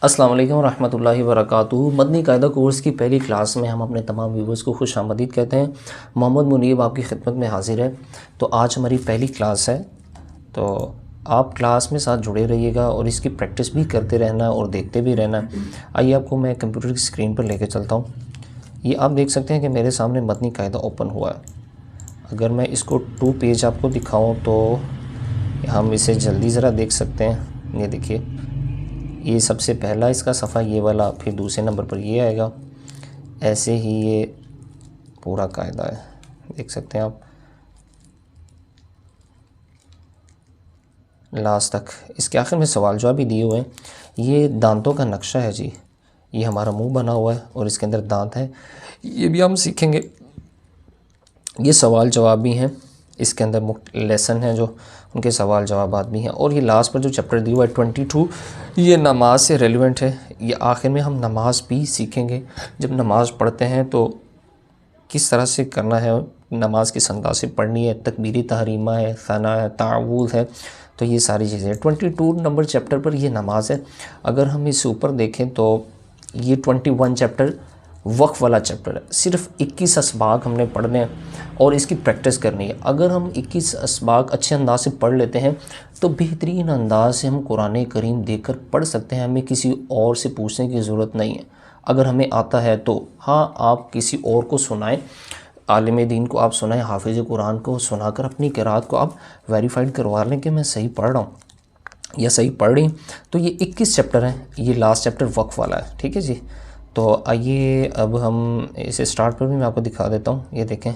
अस्सलाम वालेकुम रहमतुल्लाहि व बरकातुहू। मदनी कायदा कोर्स की पहली क्लास में हम अपने तमाम व्यूवर्स को खुश आमदीद कहते हैं। मोहम्मद मुनीब आपकी खिदमत में हाजिर है। तो आज हमारी पहली क्लास है, तो आप क्लास में साथ जुड़े रहिएगा और इसकी प्रैक्टिस भी करते रहना और देखते भी रहना। आइए आपको मैं कंप्यूटर की स्क्रीन पर लेकर चलता हूँ। ये आप देख सकते हैं कि मेरे सामने मदनी कायदा ओपन हुआ है। अगर मैं इसको 2 पेज आपको दिखाऊँ तो हम इसे जल्दी ज़रा देख सकते हैं। ये देखिए, ये सबसे पहला इसका सफ़ा ये वाला, फिर दूसरे नंबर पर ये आएगा। ऐसे ही ये पूरा कायदा है, देख सकते हैं आप लास्ट तक। इसके आखिर में सवाल जवाब भी दिए हुए हैं। ये दांतों का नक्शा है जी। ये हमारा मुंह बना हुआ है और इसके अंदर दांत है, ये भी हम सीखेंगे। ये सवाल जवाब भी हैं, इसके अंदर लेसन हैं जो उनके सवाल जवाब भी हैं। और ये लास्ट पर जो चैप्टर दिया हुआ है 22, ये नमाज से रेलिवेंट है। ये आखिर में हम नमाज भी सीखेंगे। जब नमाज पढ़ते हैं तो किस तरह से करना है, नमाज किस अंदाज से पढ़नी है, तकबीरी तहरीमा है, सना है, तावुज़ है, तो ये सारी चीज़ें 22 नंबर चैप्टर पर ये नमाज है। अगर हम इस ऊपर देखें तो ये 21 चैप्टर वक्फ वाला चैप्टर है। सिर्फ 21 असबाक हमने पढ़ने हैं और इसकी प्रैक्टिस करनी है। अगर हम 21 असबाक अच्छे अंदाज से पढ़ लेते हैं तो बेहतरीन अंदाज से हम कुरान करीम देखकर पढ़ सकते हैं। हमें किसी और से पूछने की ज़रूरत नहीं है। अगर हमें आता है तो हाँ, आप किसी और को सुनाएं, आलिम दीन को आप सुनाएं, हाफिज़ कुरान को सुनाकर अपनी क़िराअत को आप वेरीफाइड करवा लें कि मैं सही पढ़ रहा हूँ या सही पढ़ रही हूँ। तो ये 21 चैप्टर हैं। ये लास्ट चैप्टर वक्फ वाला है, ठीक है जी। तो आइए अब हम इसे स्टार्ट पर भी मैं आपको दिखा देता हूँ। ये देखें,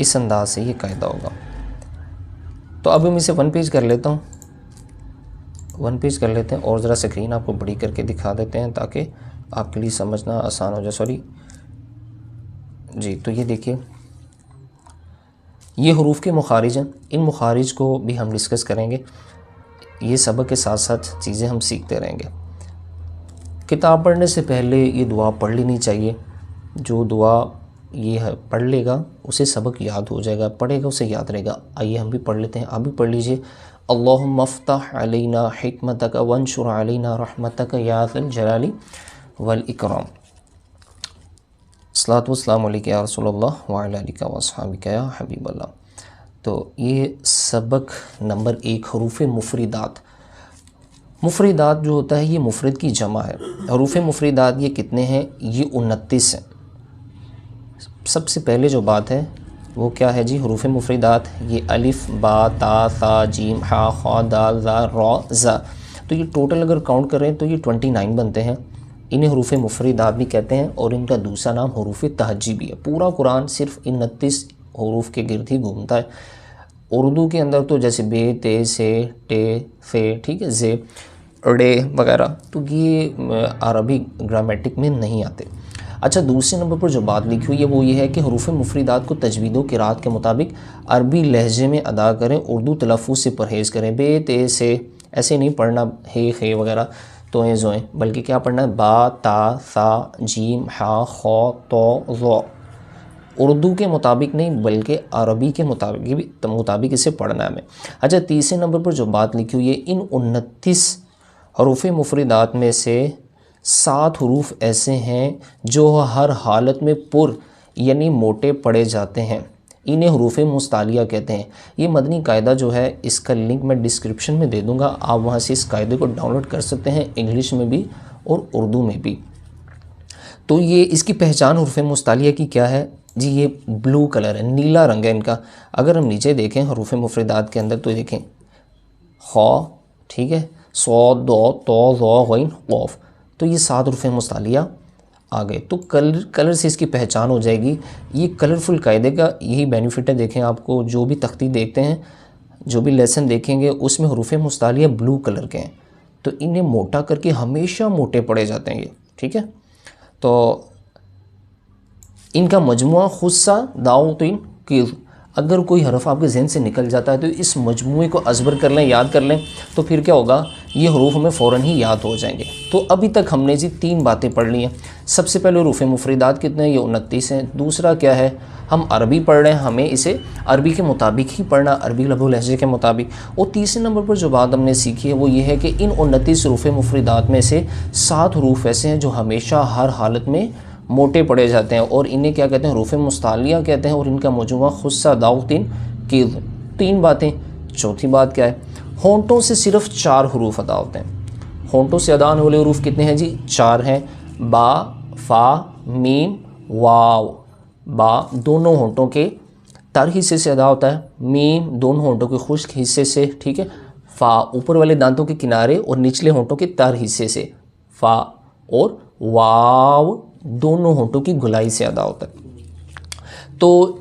इस अंदाज से ये कायदा होगा। तो अब हम इसे 1 पेज कर लेता हूँ, 1 पेज कर लेते हैं और ज़रा स्क्रीन आपको बड़ी करके दिखा देते हैं ताकि आपके लिए समझना आसान हो जाए। सॉरी जी। तो ये देखिए, ये हुरूफ के मुखारिज हैं। इन मुखारिज को भी हम डिस्कस करेंगे। ये सबक के साथ साथ चीज़ें हम सीखते रहेंगे। किताब पढ़ने से पहले ये दुआ पढ़ लेनी चाहिए। जो दुआ ये है पढ़ लेगा उसे सबक याद हो जाएगा, पढ़ेगा उसे याद रहेगा। आइए हम भी पढ़ लेते हैं, आप भी पढ़ लीजिए। अल्लाहुम्मा अफ्तह अलैना हिकमतक वंशुर अलैना रहमतक या ज़ल जलाली वल इकराम। सलातु वस्सलामु अलैका या रसूलल्लाह व अला आलिका व अस्हाबिका या हबीबल्लाह। तो ये सबक नंबर 1, हरूफ मुफरिदात। मुफरिदात जो होता है ये मुफरद की जमा है। हरूफ मुफरिदात ये कितने हैं? ये 29 हैं। सबसे पहले जो बात है वो क्या है जी? हरूफ मुफरिदात ये अलिफ, बा, ता, सा, जीम, हा, खा, दाल, ज़ा, रॉ, ज़ा। तो ये टोटल अगर काउंट करें तो ये 29 बनते हैं। इन्हें हरूफ मुफरिदात भी कहते हैं और इनका दूसरा नाम हरूफ तहज्जी भी है। पूरा कुरान सिर्फ 29 हरूफ के गिर्द ही घूमता है। उर्दू के अंदर तो जैसे बे, ते, से, टे, फे, ठीक है, जे, ड़े वगैरह, तो ये अरबी ग्रामेटिक में नहीं आते। अच्छा, दूसरे नंबर पर जो बात लिखी हुई है वो ये है कि हरूफ मुफरिदात को तजवीद व क़िराअत के मुताबिक अरबी लहजे में अदा करें, उर्दू तलफ़्फ़ुज़ से परहेज़ करें। बे, ते, से ऐसे नहीं पढ़ना, हे, खे वगैरह, तोएँ, ज़ोएँ, बल्कि क्या पढ़ना है? बा, ता, सा, जीम, हा, खौ, तो, ज़ौ। उर्दू के मुताबिक नहीं बल्कि अरबी के मुताबिक इसे पढ़ना है हमें। अच्छा, तीसरे नंबर पर जो बात लिखी हुई है, इन 29 हरूफ मुफरिदात में से 7 हरूफ ऐसे हैं जो हर हालत में पुर यानी मोटे पढ़े जाते हैं। इन्हें हरूफ मुस्तालिया कहते हैं। ये मदनी कायदा जो है इसका लिंक मैं डिस्क्रिप्शन में दे दूँगा, आप वहाँ से इस कायदे को डाउनलोड कर सकते हैं, इंग्लिश में भी और उर्दू में भी। तो ये इसकी पहचान हरूफ मुस्तालिया की क्या है जी? ये ब्लू कलर है, नीला रंग है इनका। अगर हम नीचे देखें हरूफ मुफरिदात के अंदर तो देखें खौ, ठीक है, सौ, दो, तो, ज़ौ, ग़ैन, क़ाफ़, तो ये 7 हरूफ मुस्तालिया आ गए। तो कलर से इसकी पहचान हो जाएगी। ये कलरफुल कायदे का यही बेनिफिट है। देखें, आपको जो भी तख्ती देखते हैं, जो भी लेसन देखेंगे उसमें हरूफ मुस्तालिया ब्लू कलर के हैं, तो इन्हें मोटा करके हमेशा मोटे पढ़े जाते हैं ये, ठीक है। तो इनका मजमुआ खुस्सा दाउतिन की अगर कोई हरफ आपके जहन से निकल जाता है तो इस मजमूए को अज़बर कर लें, याद कर लें, तो फिर क्या होगा, ये हरूफ हमें फ़ौरन ही याद हो जाएंगे। तो अभी तक हमने जी 3 बातें पढ़ ली हैं। सबसे पहले हरूफ मुफरिदात कितने हैं, ये 29 हैं। दूसरा क्या है, हम अरबी पढ़ रहे हैं, हमें इसे अरबी के मुताबिक ही पढ़ना, अरबी लफ्ज़ लहजे के मुताबिक। और तीसरे नंबर पर जो बात हमने सीखी है वो ये है कि इन 29 हरूफ मुफरिदात में से 7 हरूफ ऐसे हैं जो हमेशा हर हालत में मोटे पड़े जाते हैं और इन्हें क्या कहते हैं, हरूफ मुस्तालिया कहते हैं, और इनका मजमूआ खुस्सा दाउतिन की। 3 बातें। चौथी बात क्या है, होंठों से सिर्फ 4 हरूफ अदा होते हैं। होंठों से अदा होने वाले हरूफ कितने हैं जी, 4 हैं। बा, फा, मीम, वाव। बा दोनों होंठों के तर हिस्से से अदा होता है, मीम दोनों होंठों के खुश्क हिस्से से, ठीक है। फ़ा ऊपर वाले दांतों के किनारे और निचले होंठों के तर हिस्से से, फ़ा। और वाव दोनों होंठों की गुलाई से अदा होता है। तो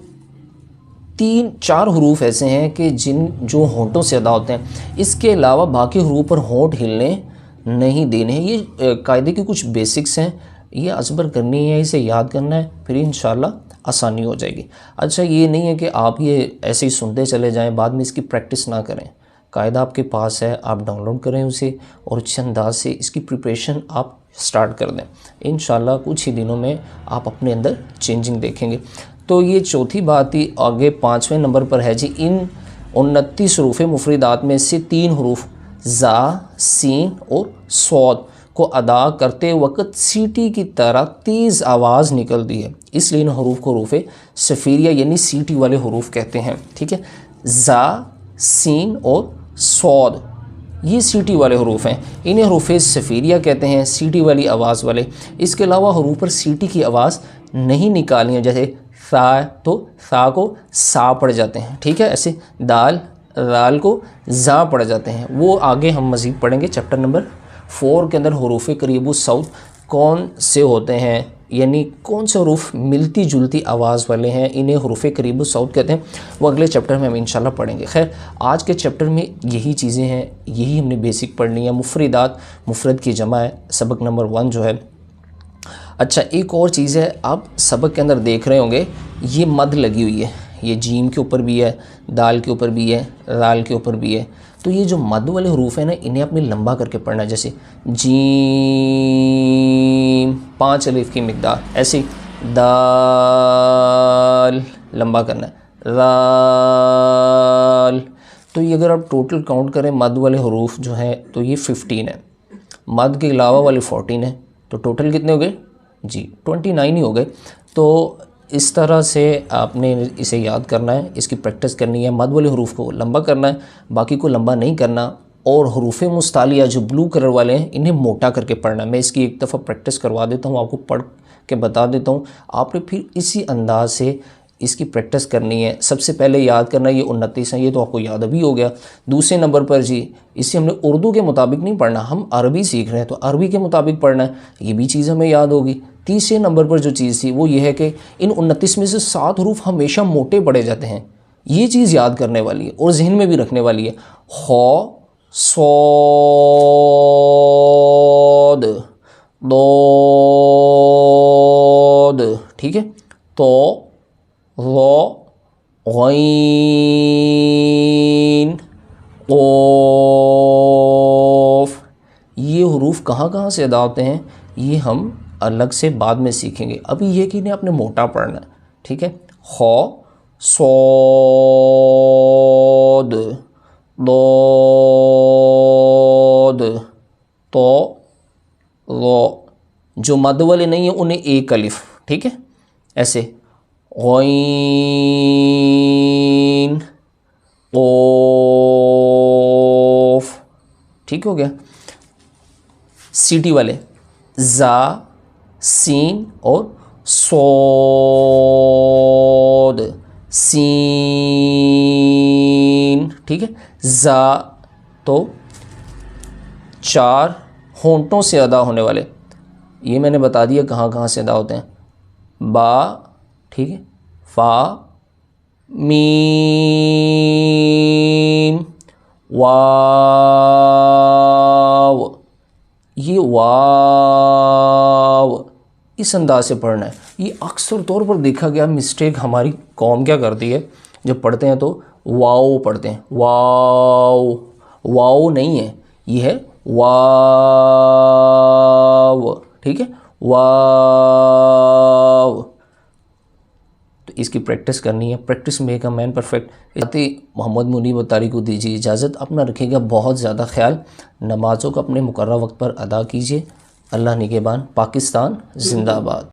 3-4 हरूफ ऐसे हैं कि जो होंठों से अदा होते हैं। इसके अलावा बाकी हरूफ पर होंठ हिलने नहीं देने हैं। ये कायदे की कुछ बेसिक्स हैं, ये अज़बर करनी है, इसे याद करना है, फिर इंशाल्लाह आसानी हो जाएगी। अच्छा, ये नहीं है कि आप ये ऐसे ही सुनते चले जाएं, बाद में इसकी प्रैक्टिस ना करें। कायदा आपके पास है, आप डाउनलोड करें उसे और अच्छे अंदाज से इसकी प्रिपरेशन आप स्टार्ट कर दें। इंशाल्लाह कुछ ही दिनों में आप अपने अंदर चेंजिंग देखेंगे। तो ये चौथी बात ही। आगे 5वें नंबर पर है जी, इन 29 हरूफ मुफरिदात में से 3 हरूफ ज़ा, सीन और सौद को अदा करते वक्त सीटी की तरह तेज़ आवाज़ निकलती है, इसलिए इन हरूफ को हरूफ सफ़ीरिया यानी सीटी वाले हरूफ कहते हैं, ठीक है। ज़ा, सीन और सौद ये सीटी वाले हरूफ हैं, इन्हें हरूफ सफ़ीरिया कहते हैं, सीटी वाली आवाज़ वाले। इसके अलावा हरूफ पर सीटी की आवाज़ नहीं निकालनी है, जैसे सा, तो सा को सा पड़ जाते हैं, ठीक है। ऐसे दाल, राल को जा पड़ जाते हैं, वो आगे हम मज़ीद पढ़ेंगे चैप्टर नंबर 4 के अंदर। हरूफ करीबु सौत कौन से होते हैं, यानी कौन से हरूफ मिलती जुलती आवाज़ वाले हैं, इन्हें हरूफ करीबु सौत कहते हैं। वो अगले चैप्टर में हम इंशाल्लाह पढ़ेंगे। खैर, आज के चैप्टर में यही चीज़ें हैं, यही हमने बेसिक पढ़नी है। मुफरिदात, मुफरद की जमा है, सबक नंबर 1 जो है। अच्छा, एक और चीज़ है, आप सबक के अंदर देख रहे होंगे ये मद लगी हुई है, ये जीम के ऊपर भी है, दाल के ऊपर भी है, राल के ऊपर भी है। तो ये जो मद वाले हरूफ हैं ना, इन्हें अपने लंबा करके पढ़ना है, जैसे जीम 5 अलिफ की मिकदार, ऐसे दाल लंबा करना है, राल। तो ये अगर आप टोटल काउंट करें मद वाले हरूफ जो हैं तो ये 15 है, मद के अलावा वाले 14 है, तो टोटल कितने हो गए जी, 29 ही हो गए। तो इस तरह से आपने इसे याद करना है, इसकी प्रैक्टिस करनी है। मद वाले हरूफ को लंबा करना है, बाकी को लंबा नहीं करना। और हरूफ मुस्तालिया जो ब्लू कलर वाले हैं इन्हें मोटा करके पढ़ना है। मैं इसकी एक दफ़ा प्रैक्टिस करवा देता हूँ, आपको पढ़ के बता देता हूँ, आपने फिर इसी अंदाज से इसकी प्रैक्टिस करनी है। सबसे पहले याद करना ये 29 हैं, ये तो आपको याद अभी हो गया। दूसरे नंबर पर जी, इसे हमने उर्दू के मुताबिक नहीं पढ़ना, हम अरबी सीख रहे हैं तो अरबी के मुताबिक पढ़ना है, ये भी चीज़ हमें याद होगी। तीसरे नंबर पर जो चीज़ थी वो ये है कि इन 29 में से 7 हरूफ हमेशा मोटे पड़े जाते हैं, ये चीज़ याद करने वाली है और जहन में भी रखने वाली है। खौ, सौद, दोद, ठीक है। तो ज़, गैन, क़ाफ़, ये हरूफ कहाँ कहाँ से अदा होते हैं ये हम अलग से बाद में सीखेंगे। अभी ये कि इन्हें आपने मोटा पढ़ना है, ठीक है। खौ, सौद, दोद, तो, ज़। जो मद वाले नहीं है उन्हें एक अलिफ, ठीक है, ऐसे गैन, क़ाफ़, ठीक हो गया। सीटी वाले ज़ा, सीन और सौद, सीन, ठीक है। ज़ा तो 4 होंठों से अदा होने वाले, ये मैंने बता दिया कहाँ कहाँ से अदा होते हैं। बा, ठीक है, फ़ा, मीम, वाव, ये वाव इस अंदाज से पढ़ना है। ये अक्सर तौर पर देखा गया मिस्टेक हमारी कौम क्या करती है, जब पढ़ते हैं तो वाओ पढ़ते हैं, वाओ, वाओ नहीं है, ये है वाव, ठीक है, वाव। तो इसकी प्रैक्टिस करनी है, practice make a man perfect. Mohammad Munib Tari को दीजिए इजाज़त, अपना रखिएगा बहुत ज़्यादा ख्याल, नमाज़ों को अपने मुकर्रर वक्त पर अदा कीजिए। अल्लाह निगहबान, पाकिस्तान जिंदाबाद।